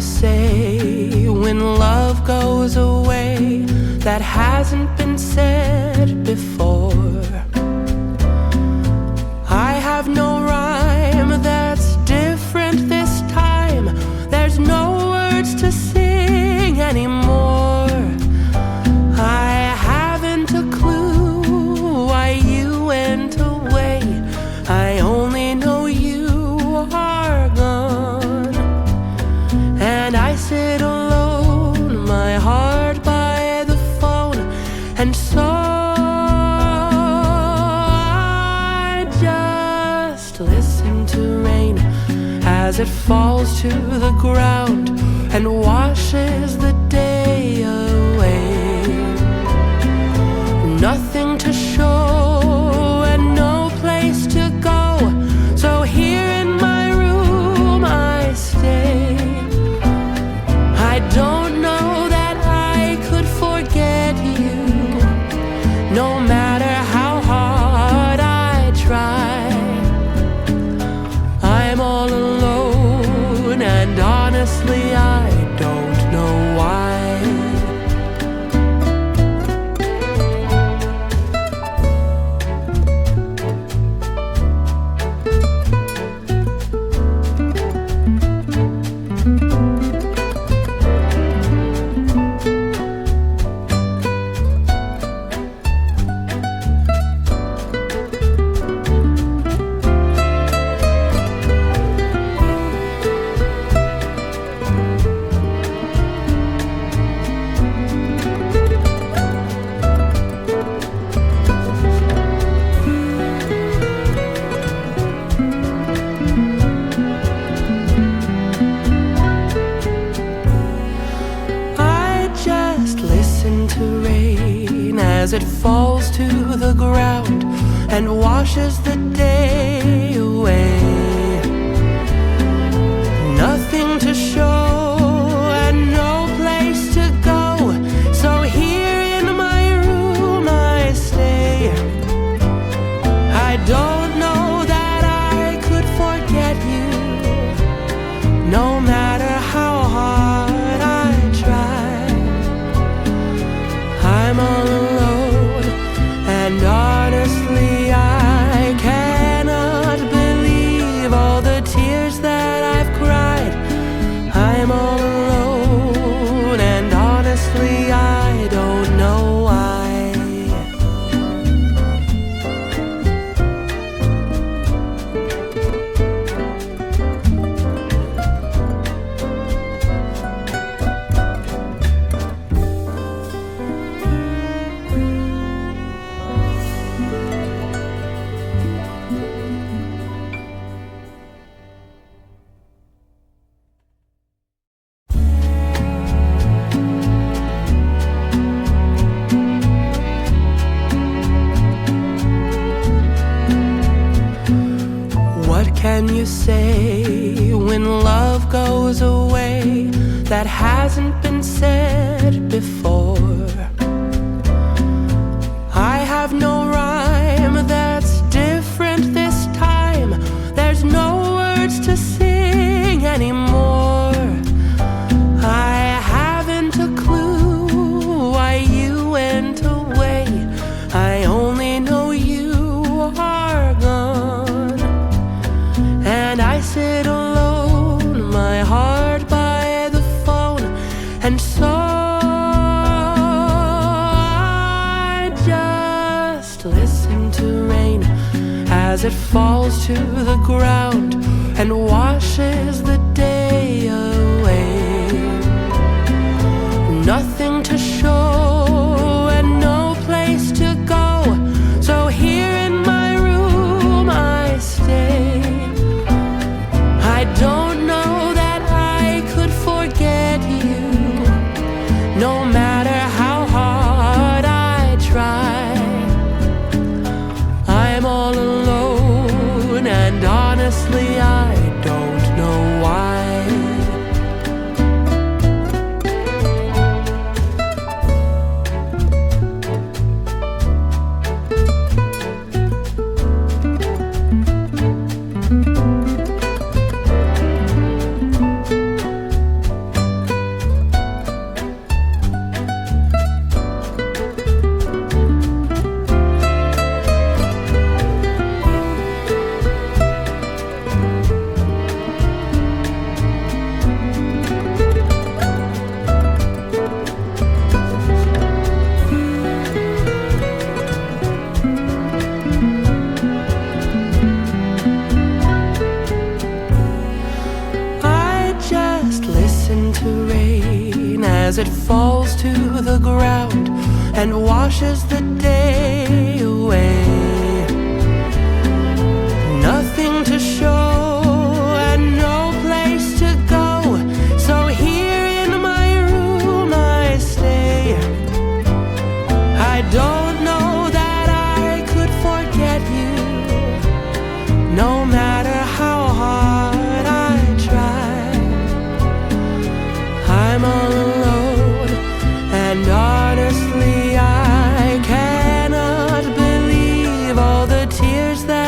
you say when love goes away that hasn't been said before? I have no rhyme that's different this time. There's no words to sing anymore. I haven't a clue why you went away. I only know you are gone, and I sit alone, my heart by the phone, and so I just listen to rain as it falls to the ground and washes the day away. Nothing to show and no place to go, so here in my room I stay. I don't know that I could forget you, no matter how hard I try. I'm all alone, and honestly I don't know why. As it falls to the ground and washes the day away. Nothing to show and no place to go, so here in my room I stay. I don't know that I could forget you, no matter how hard I try. I'm all alone, and honestly I cannot believe all the tears that I've cried. I'm all alone, and honestly I don't know why. What can you say when love goes away that hasn't been said before? I have no rhyme that's different this time. There's no words to sing anymore. I haven't a clue why you went away. I only know you are gone, and I sit alone, my heart by the phone, and so I just listen to rain as it falls to the ground and washes the day away. Nothing to show and no place to go, so here in my room I stay. I don't know that I could forget you, no matter how hard I try. I'm all alone, and honestly I don't know why. to the ground and washes the day away. Nothing to show and no place to go, so here in my room I stay. I don't know that I could forget you, no matter how hard I try. I'm all alone, and honestly I cannot believe all the tears that